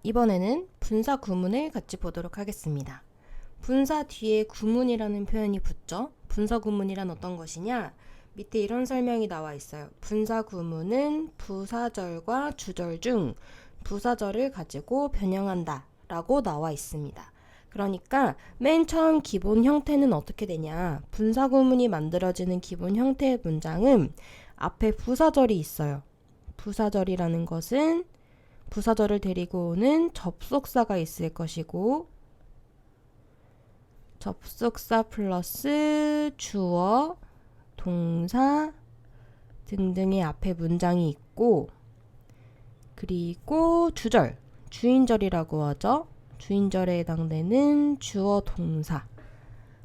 이번에는 분사 구문을 같이 보도록 하겠습니다. 분사 뒤에 구문이라는 표현이 붙죠. 분사 구문이란 어떤 것이냐? 밑에 이런 설명이 나와 있어요. 분사 구문은 부사절과 주절 중 부사절을 가지고 변형한다 라고 나와 있습니다. 그러니까 맨 처음 기본 형태는 어떻게 되냐? 분사 구문이 만들어지는 기본 형태의 문장은 앞에 부사절이 있어요. 부사절이라는 것은 부사절을 데리고 오는 접속사가 있을 것이고, 접속사 플러스 주어, 동사 등등의 앞에 문장이 있고, 그리고 주절, 주인절이라고 하죠. 주인절에 해당되는 주어, 동사,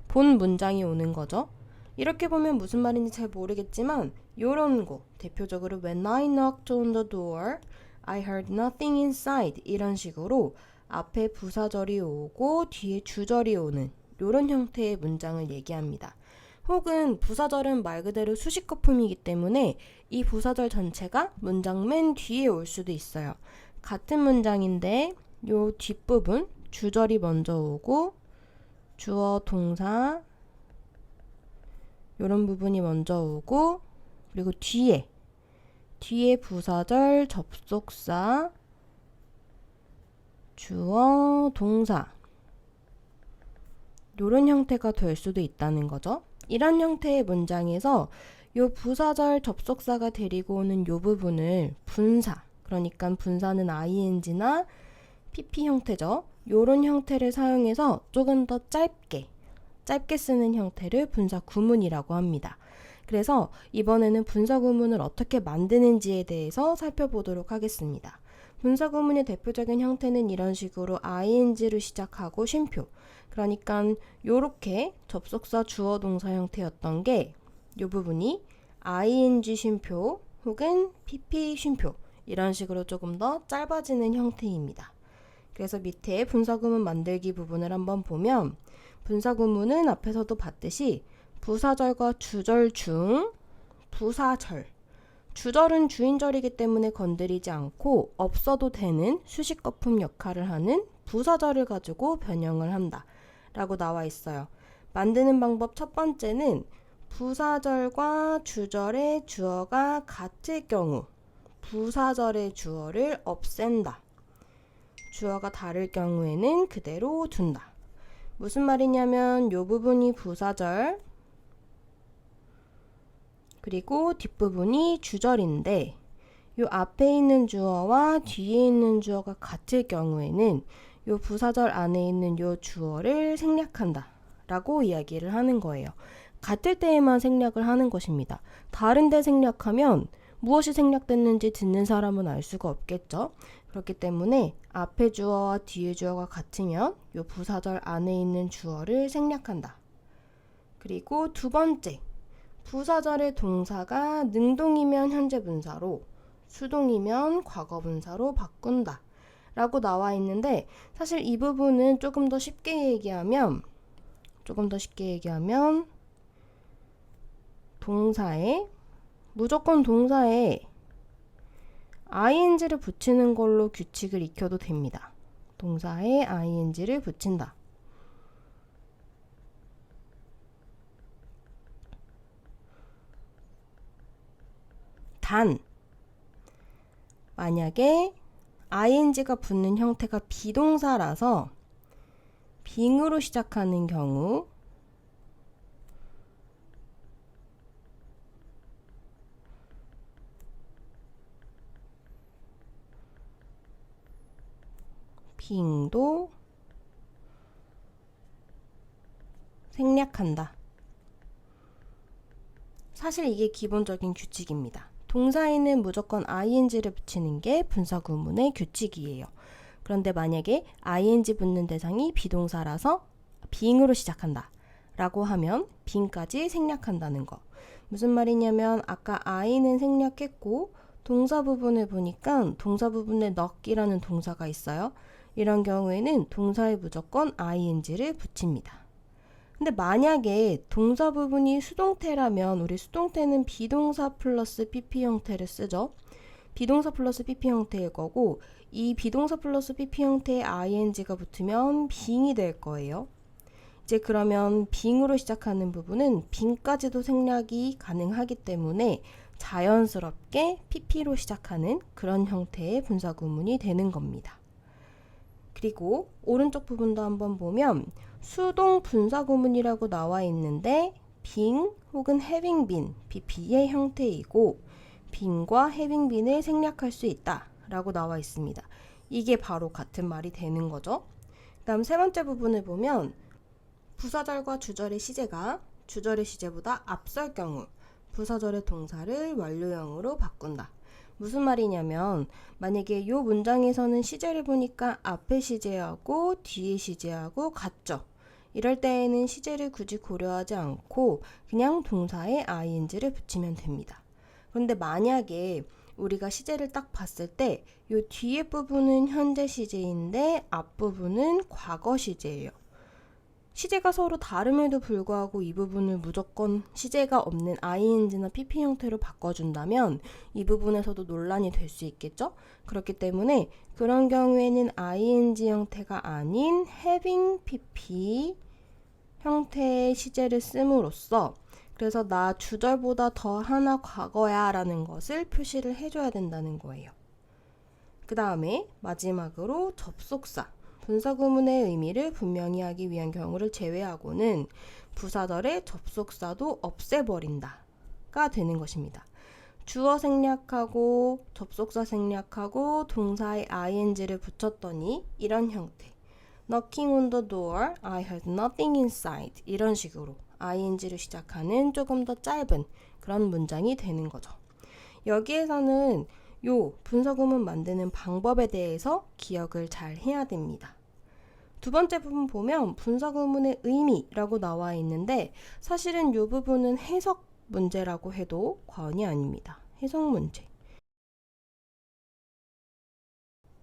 본 문장이 오는 거죠. 이렇게 보면 무슨 말인지 잘 모르겠지만 요런 거, 대표적으로 When I knocked on the door, I heard nothing inside, 이런 식으로 앞에 부사절이 오고 뒤에 주절이 오는 이런 형태의 문장을 얘기합니다. 혹은 부사절은 말 그대로 수식 거품이기 때문에 이 부사절 전체가 문장 맨 뒤에 올 수도 있어요. 같은 문장인데 요 뒷부분 주절이 먼저 오고 주어, 동사 이런 부분이 먼저 오고, 그리고 뒤에 부사절, 접속사, 주어, 동사 이런 형태가 될 수도 있다는 거죠. 이런 형태의 문장에서 요 부사절, 접속사가 데리고 오는 요 부분을 분사, 그러니까 분사는 ing나 pp 형태죠. 요런 형태를 사용해서 조금 더 짧게 쓰는 형태를 분사 구문이라고 합니다. 그래서 이번에는 분사 구문을 어떻게 만드는지에 대해서 살펴보도록 하겠습니다. 분사 구문의 대표적인 형태는 이런 식으로 ing로 시작하고 쉼표, 그러니까 요렇게 접속사 주어 동사 형태였던 게 요 부분이 ing 쉼표 혹은 pp 쉼표 이런 식으로 조금 더 짧아지는 형태입니다. 그래서 밑에 분사 구문 만들기 부분을 한번 보면 분사 구문은 앞에서도 봤듯이 부사절과 주절 중 부사절, 주절은 주인절이기 때문에 건드리지 않고 없어도 되는 수식 거품 역할을 하는 부사절을 가지고 변형을 한다 라고 나와 있어요. 만드는 방법 첫 번째는 부사절과 주절의 주어가 같을 경우 부사절의 주어를 없앤다. 주어가 다를 경우에는 그대로 둔다. 무슨 말이냐면 요 부분이 부사절 그리고 뒷부분이 주절인데 요 앞에 있는 주어와 뒤에 있는 주어가 같을 경우에는 요 부사절 안에 있는 요 주어를 생략한다 라고 이야기를 하는 거예요. 같을 때에만 생략을 하는 것입니다. 다른 데 생략하면 무엇이 생략됐는지 듣는 사람은 알 수가 없겠죠. 그렇기 때문에 앞에 주어와 뒤에 주어가 같으면 요 부사절 안에 있는 주어를 생략한다. 그리고 두 번째, 부사절의 동사가 능동이면 현재 분사로, 수동이면 과거 분사로 바꾼다 라고 나와 있는데, 사실 이 부분은 조금 더 쉽게 얘기하면 무조건 동사에 ing를 붙이는 걸로 규칙을 익혀도 됩니다. 동사에 ing를 붙인다. 단, 만약에 ing가 붙는 형태가 비동사라서 빙으로 시작하는 경우, 빙도 생략한다. 사실 이게 기본적인 규칙입니다. 동사에는 무조건 ing를 붙이는 게 분사 구문의 규칙이에요. 그런데 만약에 ing 붙는 대상이 비동사라서 being으로 시작한다 라고 하면 being까지 생략한다는 거. 무슨 말이냐면 아까 I는 생략했고 동사 부분을 보니까 동사 부분에 knock이라는 동사가 있어요. 이런 경우에는 동사에 무조건 ing를 붙입니다. 근데 만약에 동사 부분이 수동태라면 우리 수동태는 비동사 플러스 pp 형태를 쓰죠. 비동사 플러스 pp 형태일 거고 이 비동사 플러스 PP 형태의 ing가 붙으면 being이 될 거예요. 이제 그러면 being으로 시작하는 부분은 being까지도 생략이 가능하기 때문에 자연스럽게 PP로 시작하는 그런 형태의 분사구문이 되는 겁니다. 그리고 오른쪽 부분도 한번 보면 수동 분사구문이라고 나와 있는데 being 혹은 having been, BP의 형태이고 being과 having been을 생략할 수 있다 라고 나와 있습니다. 이게 바로 같은 말이 되는 거죠. 그 다음 세 번째 부분을 보면 부사절과 주절의 시제가 주절의 시제보다 앞설 경우 부사절의 동사를 완료형으로 바꾼다. 무슨 말이냐면 만약에 이 문장에서는 시제를 보니까 앞에 시제하고 뒤에 시제하고 같죠. 이럴 때에는 시제를 굳이 고려하지 않고 그냥 동사에 ing를 붙이면 됩니다. 그런데 만약에 우리가 시제를 딱 봤을 때 이 뒤에 부분은 현재 시제인데 앞부분은 과거 시제예요. 시제가 서로 다름에도 불구하고 이 부분을 무조건 시제가 없는 ing나 pp 형태로 바꿔준다면 이 부분에서도 논란이 될 수 있겠죠? 그렇기 때문에 그런 경우에는 ing 형태가 아닌 having pp 형태의 시제를 씀으로써 그래서 나 주절보다 더 하나 과거야 라는 것을 표시를 해줘야 된다는 거예요. 그 다음에 마지막으로 접속사. 분사구문의 의미를 분명히 하기 위한 경우를 제외하고는 부사절의 접속사도 없애버린다가 되는 것입니다. 주어 생략하고 접속사 생략하고 동사에 ing를 붙였더니 이런 형태. Knocking on the door, I heard nothing inside. 이런 식으로 ing를 시작하는 조금 더 짧은 그런 문장이 되는 거죠. 여기에서는 요 분사구문 만드는 방법에 대해서 기억을 잘 해야 됩니다. 두 번째 부분 보면 분사구문의 의미라고 나와 있는데 사실은 이 부분은 해석 문제라고 해도 과언이 아닙니다. 해석 문제.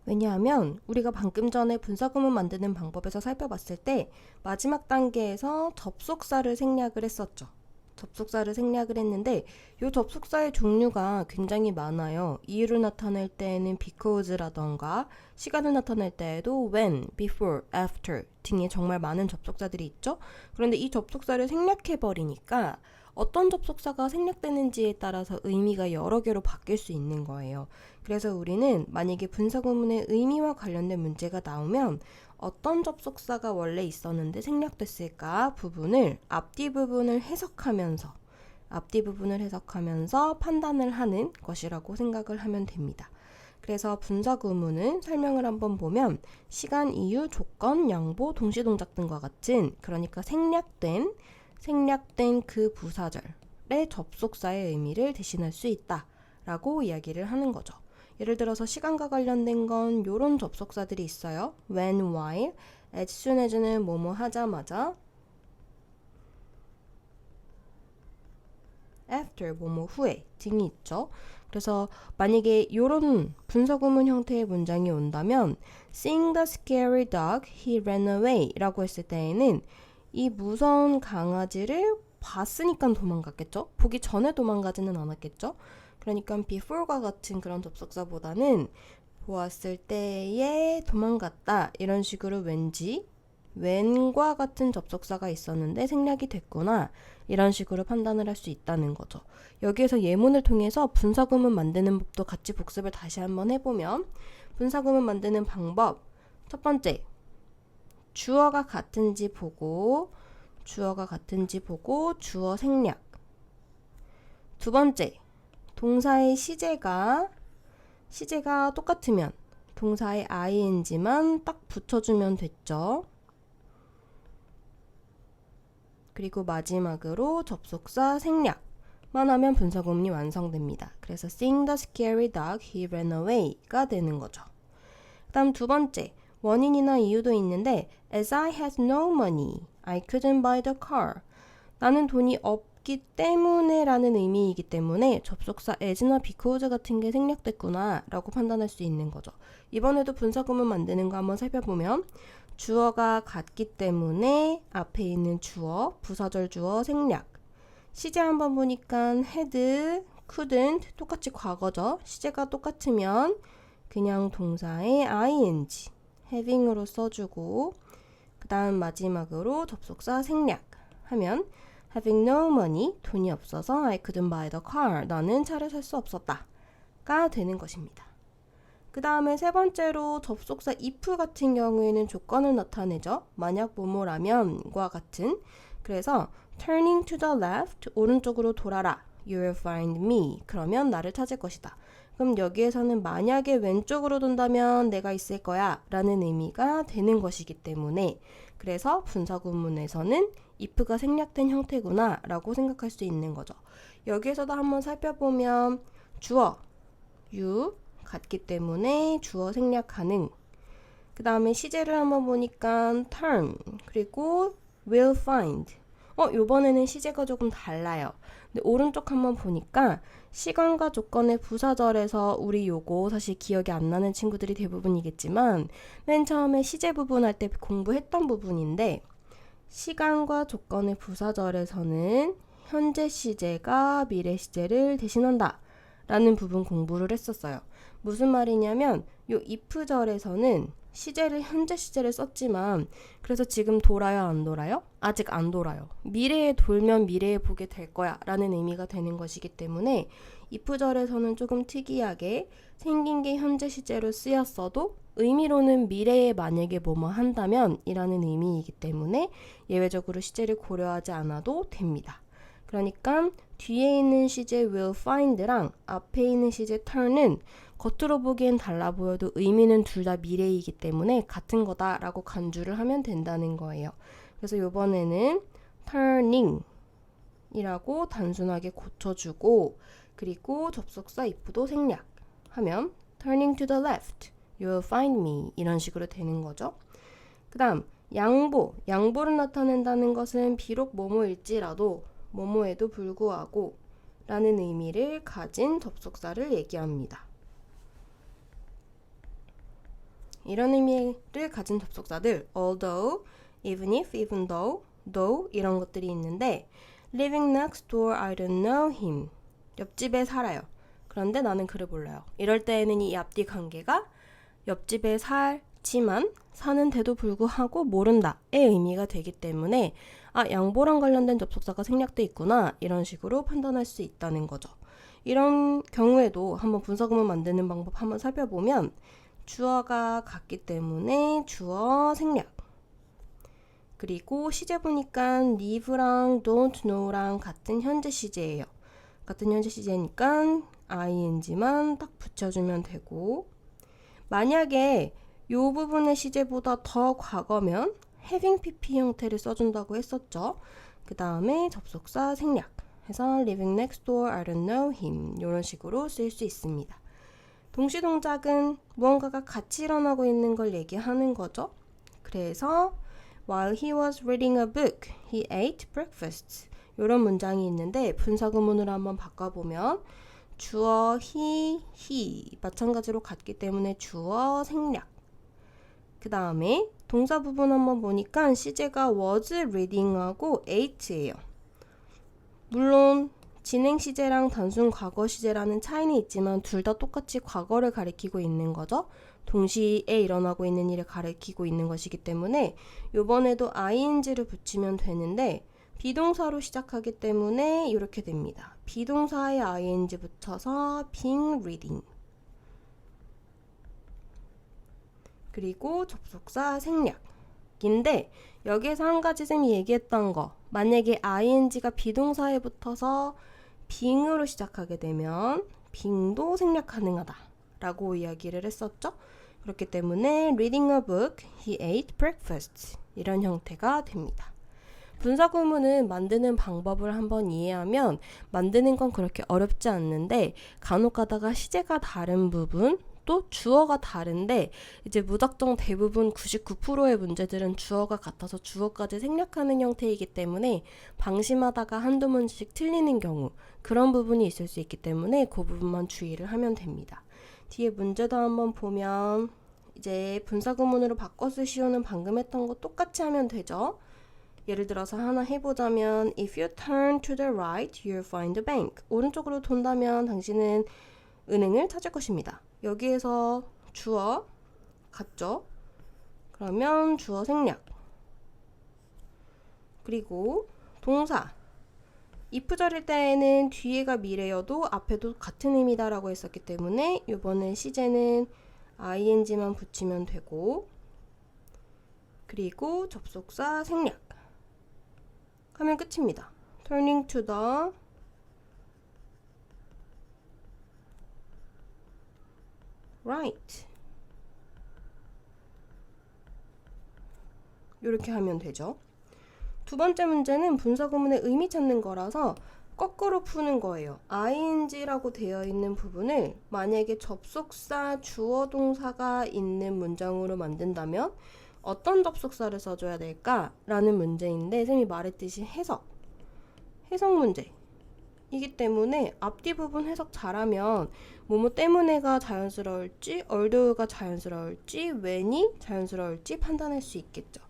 왜냐하면 우리가 방금 전에 분사구문 만드는 방법에서 살펴봤을 때 마지막 단계에서 접속사를 생략을 했었죠. 접속사를 생략을 했는데 이 접속사의 종류가 굉장히 많아요. 이유를 나타낼 때에는 because라던가 시간을 나타낼 때에도 when, before, after 등의 정말 많은 접속사들이 있죠. 그런데 이 접속사를 생략해버리니까 어떤 접속사가 생략되는지에 따라서 의미가 여러 개로 바뀔 수 있는 거예요. 그래서 우리는 만약에 분사구문의 의미와 관련된 문제가 나오면 어떤 접속사가 원래 있었는데 생략됐을까 부분을 앞뒤 부분을 해석하면서 판단을 하는 것이라고 생각을 하면 됩니다. 그래서 분사구문은 설명을 한번 보면 시간, 이유, 조건, 양보, 동시동작 등과 같은 그러니까 생략된 그 부사절의 접속사의 의미를 대신할 수 있다라고 이야기를 하는 거죠. 예를 들어서 시간과 관련된 건 이런 접속사들이 있어요. when, while, as soon as는 뭐뭐 하자마자, after 뭐뭐 후에 등이 있죠. 그래서 만약에 이런 분사구문 형태의 문장이 온다면 seeing the scary dog, he ran away 라고 했을 때에는 이 무서운 강아지를 봤으니까 도망갔겠죠? 보기 전에 도망가지는 않았겠죠? 그러니까 before과 같은 그런 접속사보다는 보았을 때에 도망갔다 이런 식으로 왠지 when과 같은 접속사가 있었는데 생략이 됐구나 이런 식으로 판단을 할 수 있다는 거죠. 여기에서 예문을 통해서 분사구문 만드는 법도 같이 복습을 다시 한번 해보면 분사구문 만드는 방법 첫 번째 주어가 같은지 보고 주어 생략. 두 번째 동사의 시제가 똑같으면 동사의 ing만 딱 붙여주면 됐죠. 그리고 마지막으로 접속사 생략만 하면 분사구문이 완성됩니다. 그래서 seeing the scary dog, he ran away가 되는 거죠. 그 다음 두 번째 원인이나 이유도 있는데 as I had no money, I couldn't buy the car. 나는 돈이 없기 때문에 라는 의미이기 때문에 접속사 as나 because 같은 게 생략됐구나 라고 판단할 수 있는 거죠. 이번에도 분사구문 만드는 거 한번 살펴보면 주어가 같기 때문에 앞에 있는 주어, 부사절 주어 생략. 시제 한번 보니까 had, couldn't 똑같이 과거죠. 시제가 똑같으면 그냥 동사의 ing, having으로 써주고 그 다음 마지막으로 접속사 생략 하면 having no money, 돈이 없어서 I couldn't buy the car, 나는 차를 살 수 없었다 가 되는 것입니다. 그 다음에 세 번째로 접속사 if 같은 경우에는 조건을 나타내죠. 만약 뭐뭐라면과 같은. 그래서 turning to the left, 오른쪽으로 돌아라. You will find me. 그러면 나를 찾을 것이다. 그럼 여기에서는 만약에 왼쪽으로 돈다면 내가 있을 거야 라는 의미가 되는 것이기 때문에 그래서 분사구문에서는 if가 생략된 형태구나 라고 생각할 수 있는 거죠. 여기에서도 한번 살펴보면 주어, you 같기 때문에 주어 생략 가능. 그 다음에 시제를 한번 보니까 turn 그리고 will find. 요번에는 시제가 조금 달라요. 근데 오른쪽 한번 보니까 시간과 조건의 부사절에서 우리 요거 사실 기억이 안 나는 친구들이 대부분이겠지만 맨 처음에 시제 부분 할 때 공부했던 부분인데 시간과 조건의 부사절에서는 현재 시제가 미래 시제를 대신한다 라는 부분 공부를 했었어요. 무슨 말이냐면 요 if절에서는 시제를 현재 시제를 썼지만 그래서 지금 돌아요 안 돌아요? 아직 안 돌아요. 미래에 돌면 미래에 보게 될 거야 라는 의미가 되는 것이기 때문에 if절에서는 조금 특이하게 생긴 게 현재 시제로 쓰였어도 의미로는 미래에 만약에 뭐뭐 한다면 이라는 의미이기 때문에 예외적으로 시제를 고려하지 않아도 됩니다. 그러니까 뒤에 있는 시제 will find랑 앞에 있는 시제 turn은 겉으로 보기엔 달라 보여도 의미는 둘 다 미래이기 때문에 같은 거다라고 간주를 하면 된다는 거예요. 그래서 이번에는 turning 이라고 단순하게 고쳐주고 그리고 접속사 if도 생략하면 turning to the left, you will find me 이런 식으로 되는 거죠. 그 다음 양보를 나타낸다는 것은 비록 뭐뭐일지라도 뭐뭐에도 불구하고 라는 의미를 가진 접속사를 얘기합니다. 이런 의미를 가진 접속사들 although, even if, even though 이런 것들이 있는데 living next door, I don't know him. 옆집에 살아요. 그런데 나는 그를 몰라요. 이럴 때에는 이 앞뒤 관계가 옆집에 살지만 사는데도 불구하고 모른다의 의미가 되기 때문에 양보랑 관련된 접속사가 생략돼 있구나 이런 식으로 판단할 수 있다는 거죠. 이런 경우에도 한번 분사구문 만드는 방법 한번 살펴보면 주어가 같기 때문에 주어 생략 그리고 시제 보니까 live랑 don't know랑 같은 현재 시제예요. 같은 현재 시제니까 ing만 딱 붙여주면 되고 만약에 이 부분의 시제보다 더 과거면 having pp 형태를 써준다고 했었죠. 그 다음에 접속사 생략 해서 living next door, I don't know him 이런 식으로 쓸 수 있습니다. 동시 동작은 무언가가 같이 일어나고 있는 걸 얘기하는 거죠. 그래서 while he was reading a book, he ate breakfast 이런 문장이 있는데 분사구문으로 한번 바꿔보면 주어 he 마찬가지로 같기 때문에 주어 생략 그 다음에 동사 부분 한번 보니까 시제가 was reading하고 ate예요. 물론 진행 시제랑 단순 과거 시제라는 차이는 있지만 둘 다 똑같이 과거를 가리키고 있는 거죠. 동시에 일어나고 있는 일을 가리키고 있는 것이기 때문에 이번에도 ing를 붙이면 되는데 비동사로 시작하기 때문에 이렇게 됩니다. 비동사에 ing 붙여서 being reading 그리고 접속사 생략인데 여기에서 한 가지 쌤이 얘기했던 거 만약에 ing가 비동사에 붙어서 being으로 시작하게 되면 being도 생략 가능하다 라고 이야기를 했었죠. 그렇기 때문에 reading a book, he ate breakfast 이런 형태가 됩니다. 분사구문은 만드는 방법을 한번 이해하면 만드는 건 그렇게 어렵지 않는데 간혹 가다가 시제가 다른 부분 또 주어가 다른데 이제 무작정 대부분 99%의 문제들은 주어가 같아서 주어까지 생략하는 형태이기 때문에 방심하다가 한두 문제씩 틀리는 경우 그런 부분이 있을 수 있기 때문에 그 부분만 주의를 하면 됩니다. 뒤에 문제도 한번 보면 이제 분사구문으로 바꿔 쓰시오는 방금 했던 거 똑같이 하면 되죠. 예를 들어서 하나 해보자면 If you turn to the right, you'll find a bank. 오른쪽으로 돈다면 당신은 은행을 찾을 것입니다. 여기에서 주어 같죠? 그러면 주어 생략. 그리고 동사 if절일 때에는 뒤에가 미래여도 앞에도 같은 의미다 라고 했었기 때문에 이번엔 시제는 ing만 붙이면 되고, 그리고 접속사 생략 하면 끝입니다. turning to the right 이렇게 하면 되죠. 두 번째 문제는 분사 구문의 의미 찾는 거라서 거꾸로 푸는 거예요. ing라고 되어 있는 부분을 만약에 접속사 주어 동사가 있는 문장으로 만든다면 어떤 접속사를 써줘야 될까? 라는 문제인데, 쌤이 말했듯이 해석 문제이기 때문에 앞뒤 부분 해석 잘하면 뭐뭐 때문에가 자연스러울지, 얼도가 자연스러울지, when이 자연스러울지 판단할 수 있겠죠.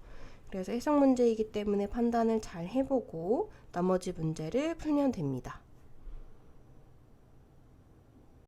그래서 해석 문제이기 때문에 판단을 잘 해보고 나머지 문제를 풀면 됩니다.